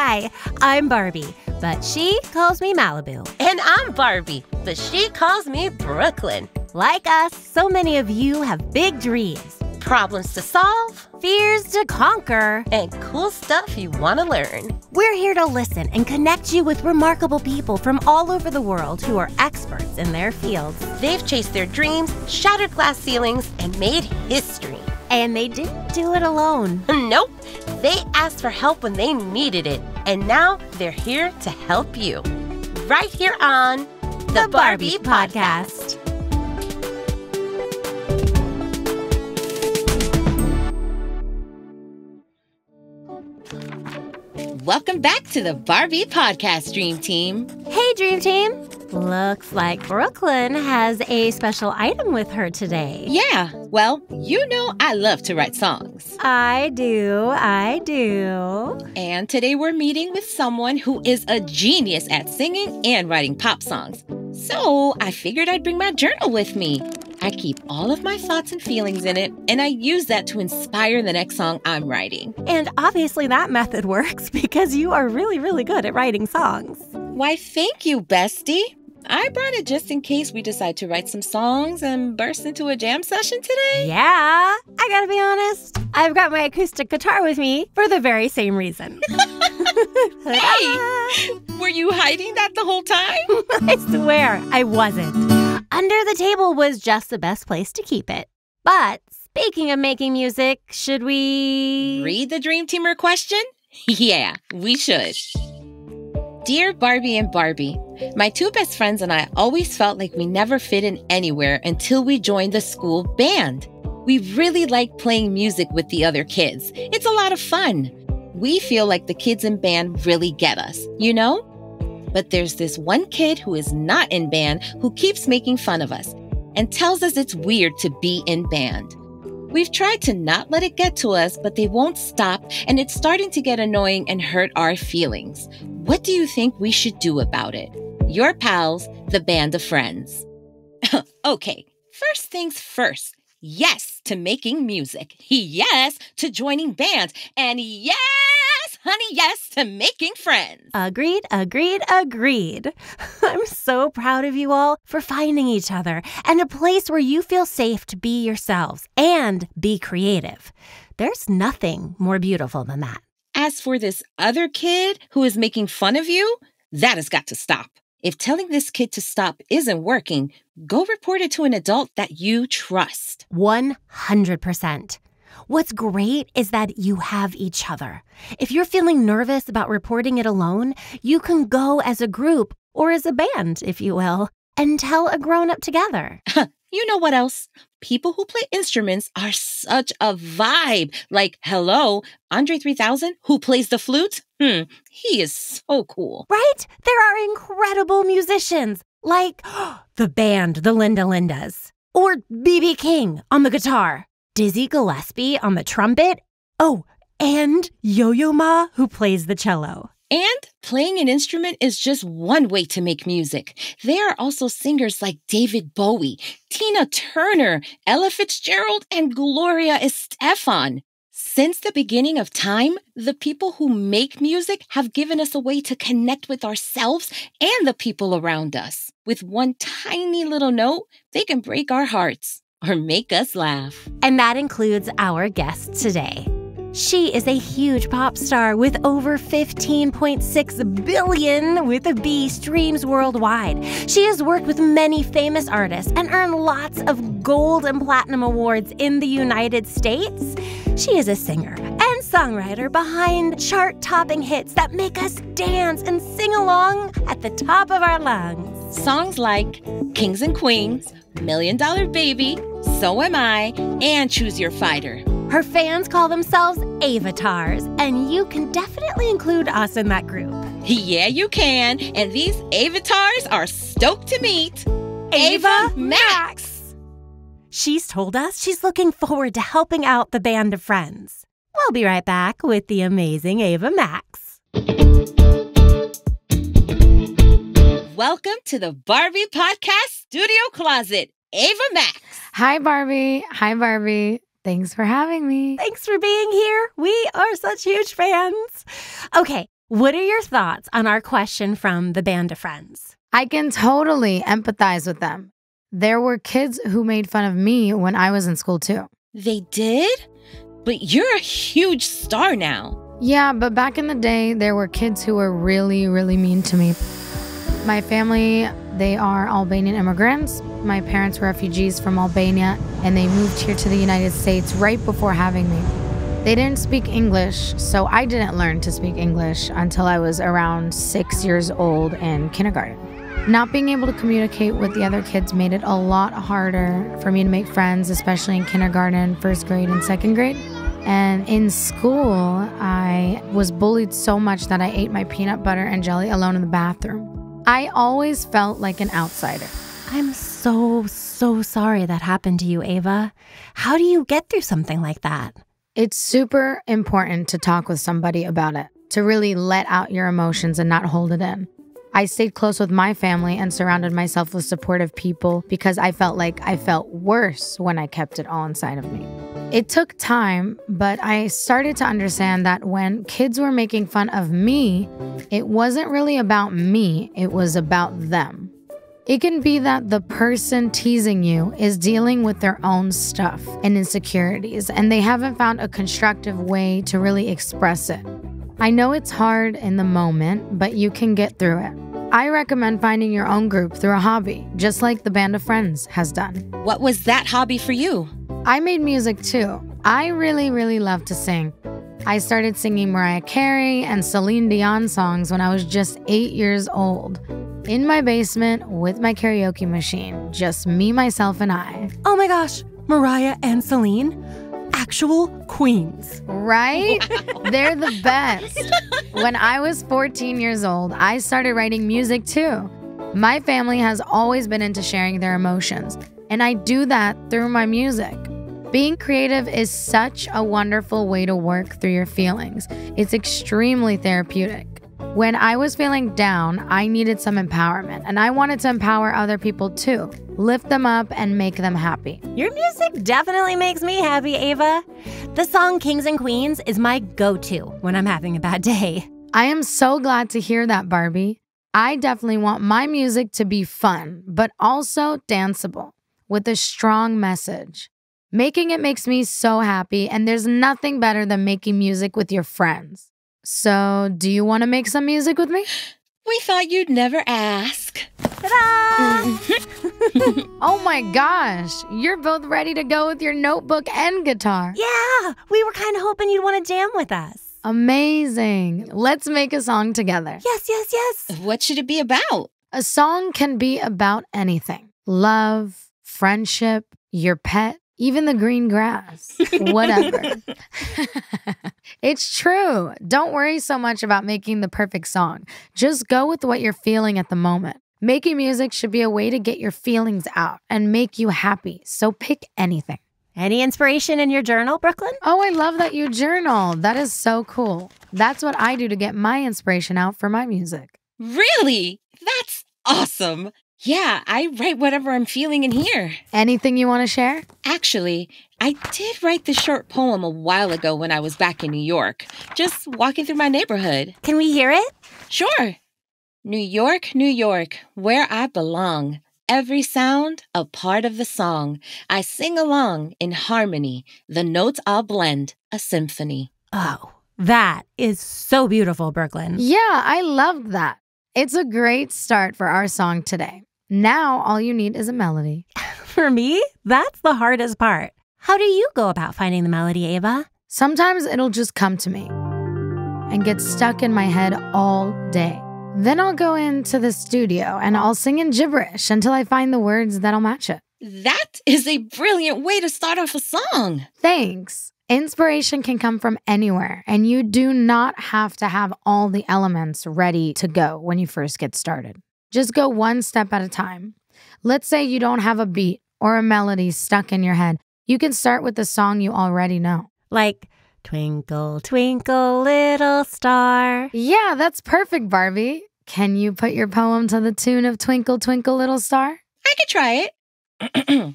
Hi, I'm Barbie, but she calls me Malibu. And I'm Barbie, but she calls me Brooklyn. Like us, so many of you have big dreams, Problems to solve, fears to conquer, and cool stuff you want to learn. We're here to listen and connect you with remarkable people from all over the world who are experts in their fields. They've chased their dreams, shattered glass ceilings, and made history. And they didn't do it alone. Nope. They asked for help when they needed it. And now they're here to help you. Right here on The Barbie Podcast. Welcome back to the Barbie Podcast, Dream Team. Hey, Dream Team. Looks like Brooklyn has a special item with her today. Yeah, well, you know I love to write songs. I do. And today we're meeting with someone who is a genius at singing and writing pop songs. So I figured I'd bring my journal with me. I keep all of my thoughts and feelings in it, and I use that to inspire the next song I'm writing. And obviously that method works because you are really, really good at writing songs. Why, thank you, bestie. I brought it just in case we decide to write some songs and burst into a jam session today. Yeah, I gotta be honest. I've got my acoustic guitar with me for the very same reason. Hey, were you hiding that the whole time? I swear I wasn't. Under the table was just the best place to keep it. But speaking of making music, should we read the Dream Teamer question? Yeah, we should. Dear Barbie and Barbie, my two best friends and I always felt like we never fit in anywhere until we joined the school band. We really like playing music with the other kids. It's a lot of fun. We feel like the kids in band really get us, you know? But there's this one kid who is not in band who keeps making fun of us and tells us it's weird to be in band. We've tried to not let it get to us, but they won't stop, and it's starting to get annoying and hurt our feelings. What do you think we should do about it? Your pals, the band of friends. Okay, first things first. Yes to making music. Yes to joining bands. And yes, honey, yes to making friends. Agreed. I'm so proud of you all for finding each other and a place where you feel safe to be yourselves and be creative. There's nothing more beautiful than that. As for this other kid who is making fun of you, that has got to stop. If telling this kid to stop isn't working, go report it to an adult that you trust. 100%. What's great is that you have each other. If you're feeling nervous about reporting it alone, you can go as a group, or as a band, if you will, and tell a grown-up together. You know what else? People who play instruments are such a vibe. Like, hello, Andre 3000, who plays the flute? He is so cool. Right? There are incredible musicians, like the band, the Linda Lindas, or B.B. King on the guitar, Dizzy Gillespie on the trumpet. Oh, and Yo-Yo Ma, who plays the cello. And playing an instrument is just one way to make music. There are also singers like David Bowie, Tina Turner, Ella Fitzgerald, and Gloria Estefan. Since the beginning of time, the people who make music have given us a way to connect with ourselves and the people around us. With one tiny little note, they can break our hearts or make us laugh. And that includes our guest today. She is a huge pop star with over 15.6 billion with a B streams worldwide. She has worked with many famous artists and earned lots of gold and platinum awards in the United States. She is a singer and songwriter behind chart-topping hits that make us dance and sing along at the top of our lungs. Songs like Kings and Queens, $1 Million Baby, So Am I, and Choose Your Fighter. Her fans call themselves avatars, and you can definitely include us in that group. Yeah, you can. And these avatars are stoked to meet Ava Max. She's told us she's looking forward to helping out the band of friends. We'll be right back with the amazing Ava Max. Welcome to the Barbie Podcast Studio Closet, Ava Max. Hi, Barbie. Thanks for having me. Thanks for being here. We are such huge fans. Okay, What are your thoughts on our question from the band of friends? I can totally empathize with them. There were kids who made fun of me when I was in school too. They did? But you're a huge star now. Yeah, but back in the day, there were kids who were really, really mean to me. My family, they are Albanian immigrants. My parents were refugees from Albania, and they moved here to the United States right before having me. They didn't speak English, so I didn't learn to speak English until I was around 6 years old in kindergarten. Not being able to communicate with the other kids made it a lot harder for me to make friends, especially in kindergarten, first grade, and second grade. And in school, I was bullied so much that I ate my peanut butter and jelly alone in the bathroom. I always felt like an outsider. I'm so sorry that happened to you, Ava. How do you get through something like that? It's super important to talk with somebody about it, to really let out your emotions and not hold it in. I stayed close with my family and surrounded myself with supportive people because I felt like I felt worse when I kept it all inside of me. It took time, but I started to understand that when kids were making fun of me, it wasn't really about me, it was about them. It can be that the person teasing you is dealing with their own stuff and insecurities, and they haven't found a constructive way to really express it. I know it's hard in the moment, but you can get through it. I recommend finding your own group through a hobby, just like the Band of Friends has done. What was that hobby for you? I made music too. I really love to sing. I started singing Mariah Carey and Celine Dion songs when I was just 8 years old. In my basement with my karaoke machine, just me, myself, and I. Oh my gosh, Mariah and Celine? Actual queens. Right? They're the best. When I was 14 years old, I started writing music too. My family has always been into sharing their emotions, and I do that through my music. Being creative is such a wonderful way to work through your feelings. It's extremely therapeutic. When I was feeling down, I needed some empowerment, and I wanted to empower other people too. Lift them up and make them happy. Your music definitely makes me happy, Ava. The song Kings and Queens is my go-to when I'm having a bad day. I am so glad to hear that, Barbie. I definitely want my music to be fun, but also danceable, with a strong message. Making it makes me so happy, and there's nothing better than making music with your friends. So, do you want to make some music with me? We thought you'd never ask. Ta-da! Oh my gosh, you're both ready to go with your notebook and guitar. Yeah, we were kind of hoping you'd want to jam with us. Amazing. Let's make a song together. Yes. What should it be about? A song can be about anything. Love, friendship, your pet, even the green grass, whatever. It's true. Don't worry so much about making the perfect song. Just go with what you're feeling at the moment. Making music should be a way to get your feelings out and make you happy. So pick anything. Any inspiration in your journal, Brooklyn? Oh, I love that you journal. That is so cool. That's what I do to get my inspiration out for my music. Really? That's awesome. Yeah, I write whatever I'm feeling in here. Anything you want to share? Actually, I did write this short poem a while ago when I was back in New York, just walking through my neighborhood. Can we hear it? Sure. New York, New York, where I belong. Every sound, a part of the song. I sing along in harmony. The notes I'll blend, a symphony. Oh, that is so beautiful, Brooklyn. Yeah, I loved that. It's a great start for our song today. Now, all you need is a melody. For me, that's the hardest part. How do you go about finding the melody, Ava? Sometimes it'll just come to me and get stuck in my head all day. Then I'll go into the studio and I'll sing in gibberish until I find the words that'll match it. That is a brilliant way to start off a song. Thanks. Inspiration can come from anywhere, and you do not have to have all the elements ready to go when you first get started. Just go one step at a time. Let's say you don't have a beat or a melody stuck in your head. You can start with the song you already know. Like, Twinkle, Twinkle, Little Star. Yeah, that's perfect, Barbie. Can you put your poem to the tune of Twinkle, Twinkle, Little Star? I could try it.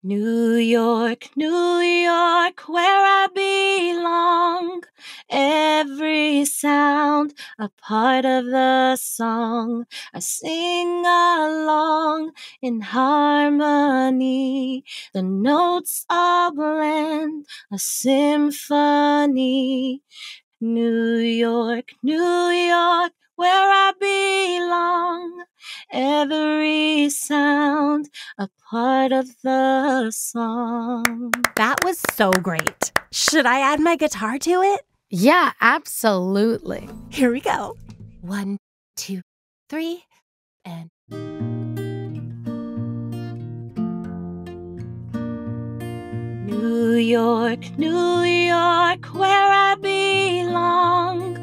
New York, New York, where I belong. Every sound, a part of the song. I sing along in harmony. The notes all blend, a symphony. New York, New York, where I belong. Every sound, a part of the song. That was so great. Should I add my guitar to it? Yeah, absolutely. Here we go. 1, 2, 3, and... New York, New York, where I belong.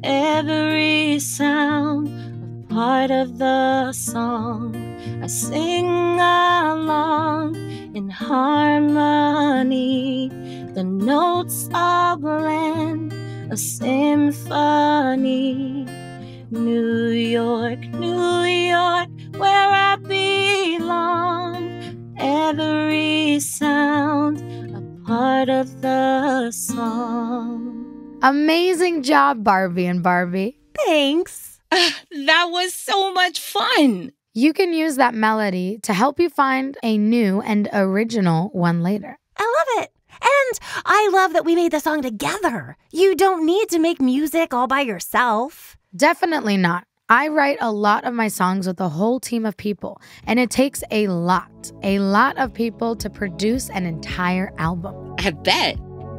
Every sound, a part of the song. I sing along in harmony. The notes all blend, a symphony. New York, New York, where I belong. Every sound, a part of the song. Amazing job, Barbie and Barbie. Thanks. That was so much fun. You can use that melody to help you find a new and original one later. I love it. And I love that we made the song together. You don't need to make music all by yourself. Definitely not. I write a lot of my songs with a whole team of people, and it takes a lot of people to produce an entire album. I bet.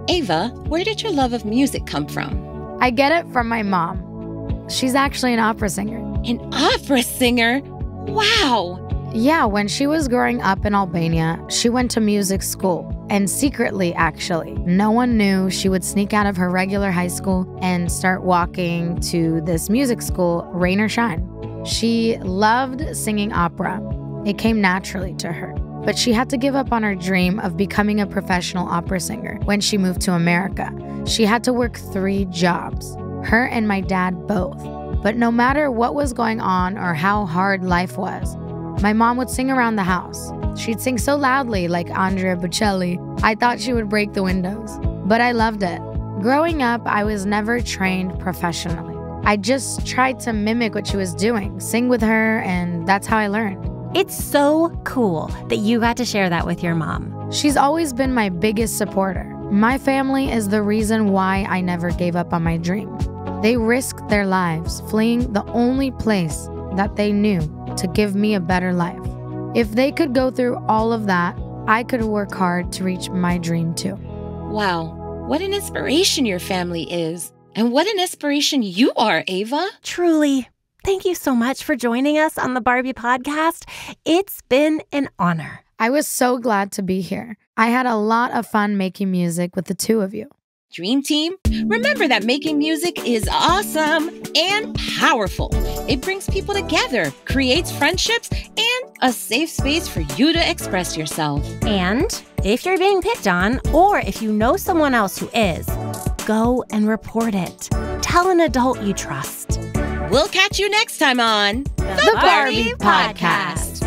Ava, where did your love of music come from? I get it from my mom. She's actually an opera singer. An opera singer? Wow. Yeah, when she was growing up in Albania, she went to music school. And secretly, actually, no one knew she would sneak out of her regular high school and start walking to this music school, rain or shine. She loved singing opera. It came naturally to her. But she had to give up on her dream of becoming a professional opera singer when she moved to America. She had to work 3 jobs, her and my dad both. But no matter what was going on or how hard life was, my mom would sing around the house. She'd sing so loudly like Andrea Bocelli, I thought she would break the windows. But I loved it. Growing up, I was never trained professionally. I just tried to mimic what she was doing, sing with her, and that's how I learned. It's so cool that you got to share that with your mom. She's always been my biggest supporter. My family is the reason why I never gave up on my dream. They risked their lives, fleeing the only place that they knew to give me a better life. If they could go through all of that, I could work hard to reach my dream too. Wow, what an inspiration your family is. And what an inspiration you are, Ava. Truly. Thank you so much for joining us on the Barbie Podcast. It's been an honor. I was so glad to be here. I had a lot of fun making music with the 2 of you. Dream Team, remember that making music is awesome and powerful. It brings people together, creates friendships, and a safe space for you to express yourself. And if you're being picked on, or if you know someone else who is, go and report it. Tell an adult you trust. We'll catch you next time on The Barbie Podcast.